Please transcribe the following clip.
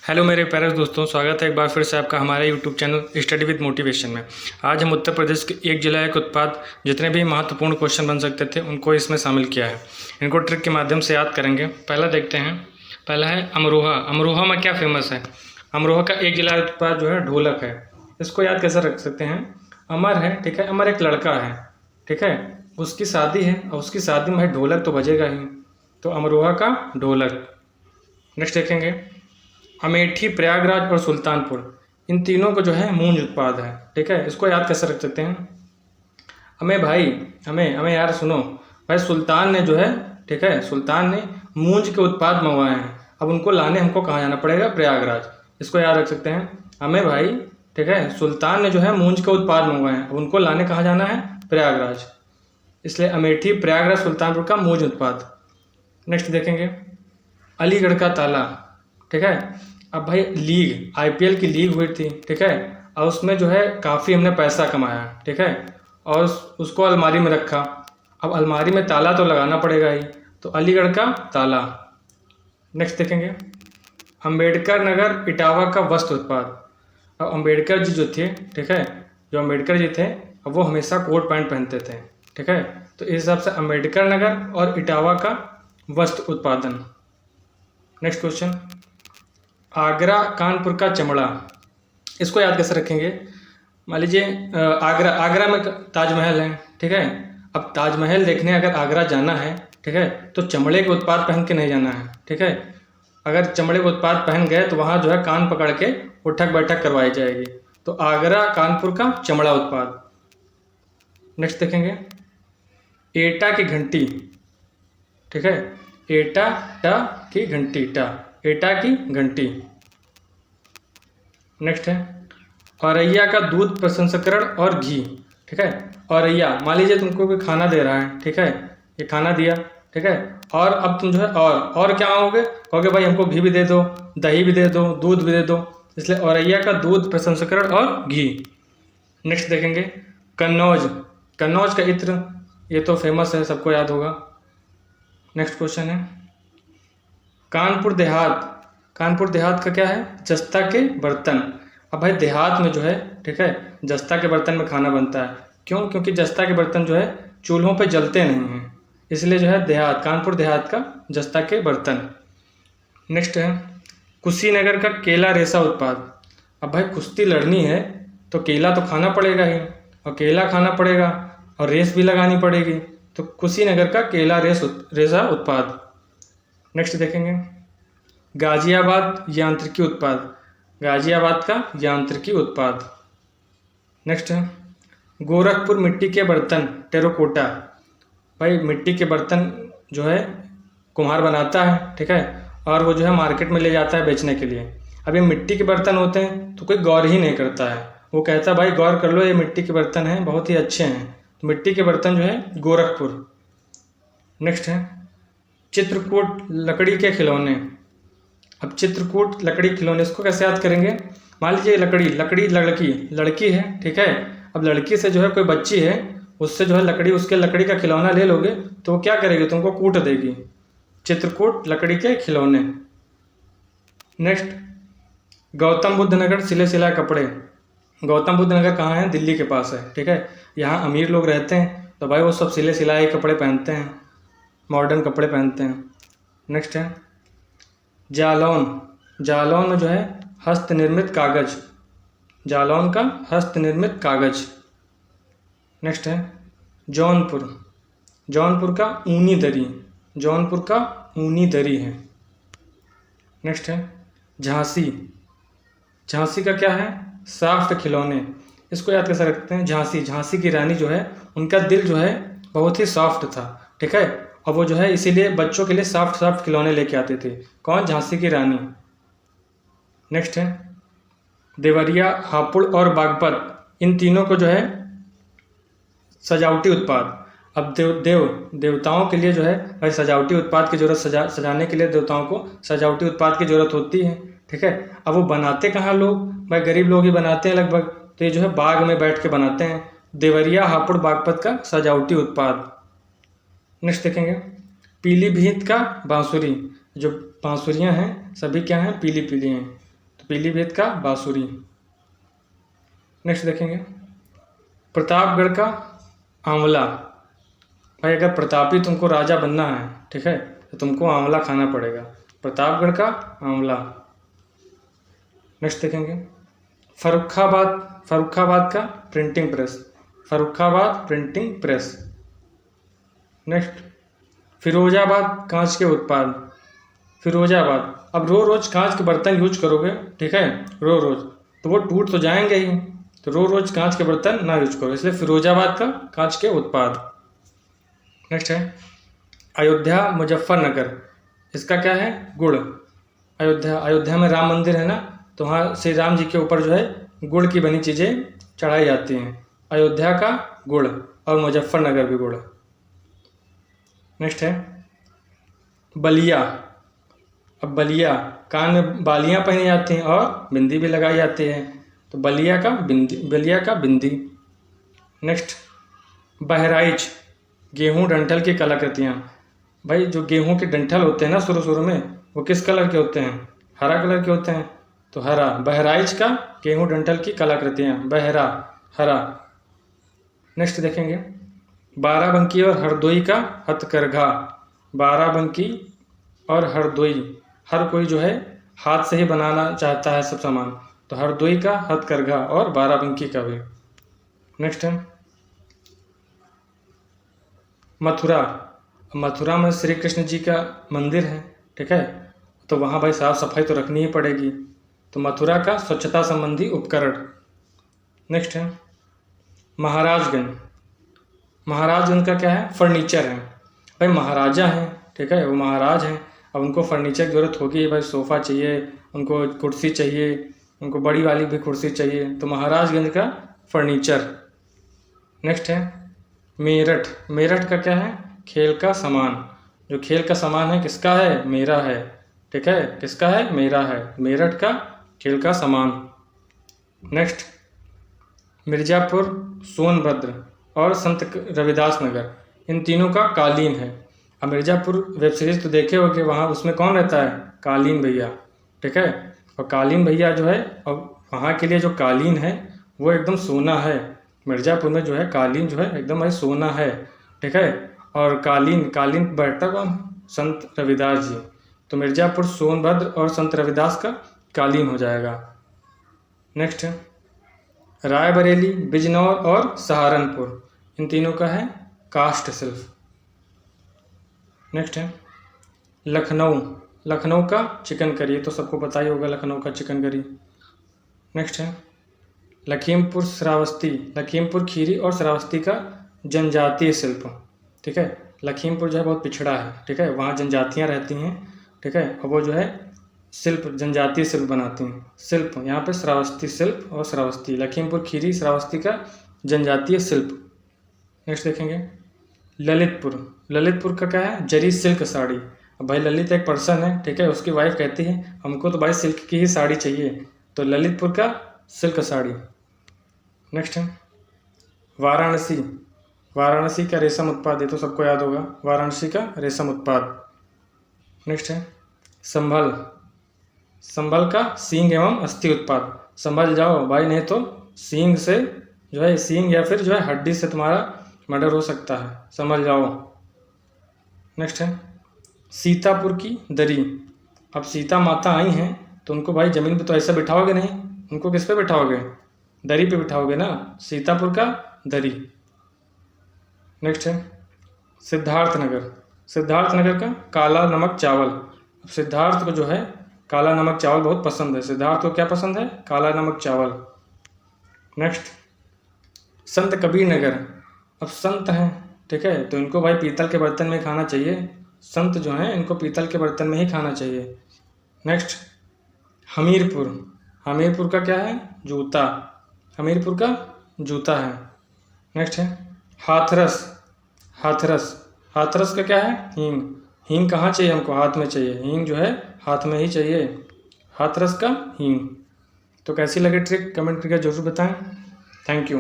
Hello मेरे प्यारे दोस्तों, स्वागत है एक बार फिर से आपका हमारे YouTube channel study with motivation में। आज हम उत्तर प्रदेश के एक जिला एक उत्पाद जितने भी महत्वपूर्ण क्वेश्चन बन सकते थे उनको इसमें शामिल किया है। इनको ट्रिक के माध्यम से याद करेंगे। पहला देखते हैं। पहला है अमरोहा। अमरोहा में क्या फेमस है? अमरोहा का एक जिला उत्पाद जो है ढोलक है। इसको याद कैसे रख सकते हैं? अमर है, ठीक है। अमर एक लड़का है, ठीक है। उसकी शादी है और उसकी शादी में ढोलक तो बजेगा ही, तो अमरोहा का ढोलक। नेक्स्ट देखेंगे। अमेठी, प्रयागराज और सुल्तानपुर, इन तीनों को जो है मूंज उत्पाद है, ठीक है। इसको याद कैसे रख सकते हैं? हमें भाई हमें हमें यार सुनो भाई, सुल्तान ने जो है, ठीक है, सुल्तान ने मूंज के उत्पाद मंगवाए हैं। अब उनको लाने हमको कहाँ जाना पड़ेगा? प्रयागराज। इसको याद रख सकते हैं। हमें भाई, ठीक है, सुल्तान ने जो है मूंज के उत्पाद मंगवाए हैं, अब उनको लाने कहाँ जाना है? प्रयागराज। इसलिए अमेठी, प्रयागराज, सुल्तानपुर का मूंज उत्पाद। नेक्स्ट देखेंगे। अलीगढ़ का ताला, ठीक है। अब भाई लीग, आईपीएल की लीग हुई थी, ठीक है, और उसमें जो है काफ़ी हमने पैसा कमाया, ठीक है, और उसको अलमारी में रखा। अब अलमारी में ताला तो लगाना पड़ेगा ही, तो अलीगढ़ का ताला। नेक्स्ट देखेंगे। अंबेडकर नगर, इटावा का वस्त्र उत्पाद। अब अंबेडकर जी जो थे, ठीक है, जो अंबेडकर जी थे, अब वो हमेशा कोट पैंट पहनते थे, ठीक है, तो इस हिसाब से अंबेडकर नगर और इटावा का वस्त्र उत्पादन। Next question. आगरा, कानपुर का चमड़ा, इसको याद कैसे रखेंगे? मान लीजिए आगरा में ताजमहल है, ठीक है। अब ताजमहल देखने अगर आगरा जाना है, ठीक है, तो चमड़े के उत्पाद पहन के नहीं जाना है, ठीक है। अगर चमड़े के उत्पाद पहन गए तो वहाँ जो है कान पकड़ के उठक बैठक करवाई जाएगी। तो आगरा, कानपुर का चमड़ा उत्पाद। नेक्स्ट देखेंगे। एटा की घंटी, ठीक है, एटा टा की घंटी, टा, एटा की घंटी। नेक्स्ट है औरैया का दूध प्रसंस्करण और घी, ठीक है। औरैया, मान लीजिए तुमको कोई खाना दे रहा है, ठीक है, ये खाना दिया, ठीक है, और अब तुम जो है और क्या मांगोगे? कहोगे भाई हमको घी भी दे दो, दही भी दे दो, दूध भी दे दो, इसलिए औरैया का दूध प्रसंस्करण और घी। नेक्स्ट देखेंगे। कन्नौज, कन्नौज का इत्र, ये तो फेमस है, सबको याद होगा। नेक्स्ट क्वेश्चन है। कानपुर देहात, कानपुर देहात का क्या है? जस्ता के बर्तन। अब भाई देहात में जो है, ठीक है, जस्ता के बर्तन में खाना बनता है। क्यों? क्योंकि जस्ता के बर्तन जो है चूल्हों पे जलते नहीं हैं, इसलिए जो है देहात, कानपुर देहात का जस्ता के बर्तन। नेक्स्ट है कुशीनगर का केला रेशा उत्पाद। अब भाई कुश्ती लड़नी है तो केला तो खाना पड़ेगा ही, और केला खाना पड़ेगा और रेस भी लगानी पड़ेगी, तो कुशीनगर का केला रेशा उत्पाद। नेक्स्ट देखेंगे। गाजियाबाद यांत्रिकी उत्पाद, गाजियाबाद का यांत्रिकी उत्पाद। नेक्स्ट है गोरखपुर मिट्टी के बर्तन, टेराकोटा। भाई मिट्टी के बर्तन जो है कुम्हार बनाता है, ठीक है, और वो जो है मार्केट में ले जाता है बेचने के लिए। अब ये मिट्टी के बर्तन होते हैं तो कोई गौर ही नहीं करता है, वो कहता है भाई गौर कर लो, ये मिट्टी के बर्तन हैं, बहुत ही अच्छे हैं, तो मिट्टी के बर्तन जो है गोरखपुर। नेक्स्ट है चित्रकूट लकड़ी के खिलौने। अब चित्रकूट लकड़ी खिलौने, इसको कैसे याद करेंगे? मान लीजिए लकड़ी लड़की है, ठीक है। अब लड़की से जो है कोई बच्ची है, उससे जो है उसके लकड़ी का खिलौना ले लोगे तो वो क्या करेगी? तुमको कूट देगी। चित्रकूट लकड़ी के खिलौने। नेक्स्ट गौतम बुद्ध नगर सिले सिलाए कपड़े। गौतम बुद्ध नगर कहाँ है? दिल्ली के पास है, ठीक है। यहाँ अमीर लोग रहते हैं तो भाई वो सब सिले सिलाए कपड़े पहनते हैं, मॉडर्न कपड़े पहनते हैं। नेक्स्ट है जालौन। जालौन में जो है हस्त निर्मित कागज, जालौन का हस्त निर्मित कागज। नेक्स्ट है जौनपुर। जौनपुर का ऊनी दरी, जौनपुर का ऊनी दरी है। नेक्स्ट है झांसी। झांसी का क्या है? सॉफ्ट खिलौने। इसको याद कैसे रखते हैं? झांसी, झांसी की रानी जो है उनका दिल जो है बहुत ही सॉफ्ट था, ठीक है, और वो जो है इसीलिए बच्चों के लिए सॉफ्ट खिलौने लेके आते थे। कौन? झांसी की रानी। नेक्स्ट है देवरिया, हापुड़ और बागपत, इन तीनों को जो है सजावटी उत्पाद। अब देवताओं के लिए जो है भाई सजावटी उत्पाद की जरूरत, सजाने के लिए देवताओं को सजावटी उत्पाद की जरूरत होती है, ठीक है। अब वो बनाते कहाँ लोग? भाई गरीब लोग ही बनाते हैं लगभग, तो ये जो है बाग में बैठ के बनाते हैं। देवरिया, हापुड़, बागपत का सजावटी उत्पाद। नेक्स्ट देखेंगे पीलीभीत का बांसुरी। जो बांसुरियाँ हैं सभी क्या हैं? पीली पीली हैं। पीलीभीत का बांसुरी। नेक्स्ट देखेंगे प्रतापगढ़ का आंवला। भाई अगर प्रतापी तुमको राजा बनना है, ठीक है, तो तुमको आंवला खाना पड़ेगा। प्रतापगढ़ का आंवला। नेक्स्ट देखेंगे फर्रुखाबाद का printing press. Farrukhabad printing press. Next Firozabad कांच के उत्पाद। फिरोजाबाद, अब रोज कांच के बर्तन यूज करोगे, ठीक है, रोज तो वो टूट तो जाएंगे ही, तो रोज कांच के बर्तन ना यूज करो, इसलिए फिरोजाबाद का कांच के उत्पाद। नेक्स्ट है अयोध्या मुजफ्फरनगर। इसका क्या है? गुड़। अयोध्या में राम मंदिर है ना, तो वहाँ श्री राम जी के ऊपर जो है गुड़ की बनी चीज़ें चढ़ाई जाती हैं। अयोध्या का गुड़ और मुजफ्फरनगर भी गुड़। नेक्स्ट है बलिया। अब बलिया, कान में बालियाँ पहनी जाती हैं और बिंदी भी लगाई जाती है, तो बलिया का बिंदी। नेक्स्ट बहराइच, गेहूँ डंठल की कलाकृतियाँ। भाई जो गेहूँ के डंठल होते हैं ना शुरू में, वो किस कलर के होते हैं? हरा कलर के होते हैं, तो हरा। बहराइच का गेहूँ डंठल की कलाकृतियाँ, बहरा, हरा। नेक्स्ट देखेंगे बाराबंकी और हरदोई का हथकरघा। बाराबंकी और हरदोई, हर कोई जो है हाथ से ही बनाना चाहता है सब सामान, तो हरदोई का हथकरघा और बाराबंकी का भी। नेक्स्ट है मथुरा में श्री कृष्ण जी का मंदिर है, ठीक है, तो वहाँ भाई साफ सफाई तो रखनी ही पड़ेगी, तो मथुरा का स्वच्छता संबंधी उपकरण। नेक्स्ट है महाराजगंज का क्या है? फर्नीचर है। भाई महाराजा हैं, ठीक है, वो महाराज हैं, अब उनको फर्नीचर की ज़रूरत होगी। भाई सोफ़ा चाहिए उनको, कुर्सी चाहिए उनको, बड़ी वाली भी कुर्सी चाहिए, तो महाराजगंज का फर्नीचर। नेक्स्ट है मेरठ का क्या है? खेल का सामान। जो खेल का सामान है किसका है? मेरा है, ठीक है, किसका है? मेरा है। मेरठ का खेल का सामान। नेक्स्ट मिर्ज़ापुर, सोनभद्र और संत रविदास नगर, इन तीनों का कालीन है। अब मिर्ज़ापुर वेब सीरीज़ तो देखे हो कि वहाँ उसमें कौन रहता है? कालीन भैया, ठीक है, और कालीन भैया जो है, और वहाँ के लिए जो कालीन है वो एकदम सोना है। मिर्ज़ापुर में जो है कालीन जो है एकदम भाई सोना है, ठीक है, और कालीन बैठता कौन? संत रविदास जी, तो मिर्ज़ापुर, सोनभद्र और संत रविदास का कालीन हो जाएगा। नेक्स्ट है रायबरेली, बिजनौर और सहारनपुर, इन तीनों का है काष्ठ शिल्प। नेक्स्ट है लखनऊ का चिकन करी, तो सबको पता ही होगा लखनऊ का चिकन करी। नेक्स्ट है लखीमपुर श्रावस्ती, लखीमपुर खीरी और श्रावस्ती का जनजातीय शिल्प, ठीक है, लखीमपुर जो है बहुत पिछड़ा है, ठीक है, वहाँ जनजातियाँ रहती हैं, ठीक है, और वो जो है शिल्प, जनजातीय शिल्प बनाती हैं। शिल्प यहाँ पे श्रावस्ती शिल्प और श्रावस्ती, लखीमपुर खीरी श्रावस्ती का जनजातीय शिल्प। नेक्स्ट देखेंगे ललितपुर का क्या है? जरी सिल्क साड़ी। अब भाई ललित एक पर्सन है, ठीक है, उसकी वाइफ कहती है हमको तो भाई सिल्क की ही साड़ी चाहिए, तो ललितपुर का सिल्क साड़ी। नेक्स्ट है वाराणसी का रेशम उत्पाद, ये तो सबको याद होगा, वाराणसी का रेशम उत्पाद। नेक्स्ट है संभल का सींग एवं अस्थि उत्पाद। संभल जाओ भाई, नहीं तो सींग से जो है, सींग या फिर जो है हड्डी से तुम्हारा मर्डर हो सकता है, संभल जाओ। नेक्स्ट है सीतापुर की दरी। अब सीता माता आई हैं तो उनको भाई ज़मीन पे तो ऐसे बिठाओगे नहीं, उनको किस पे बिठाओगे? दरी पे बिठाओगे ना, सीतापुर का दरी। नेक्स्ट है सिद्धार्थनगर का काला नमक चावल। अब सिद्धार्थ को जो है काला नमक चावल बहुत पसंद है, सिद्धार्थ को क्या पसंद है? काला नमक चावल। नेक्स्ट संत कबीर नगर। अब संत हैं, ठीक है, तो इनको भाई पीतल के बर्तन में खाना चाहिए, संत जो हैं इनको पीतल के बर्तन में ही खाना चाहिए। नेक्स्ट हमीरपुर का क्या है? जूता, हमीरपुर का जूता है। नेक्स्ट है हाथरस का क्या है? हींग कहाँ चाहिए हमको? हाथ में चाहिए, हींग जो है हाथ में ही चाहिए, हाथरस का हींग। तो कैसी लगी ट्रिक कमेंट करके जरूर बताएं। Thank you.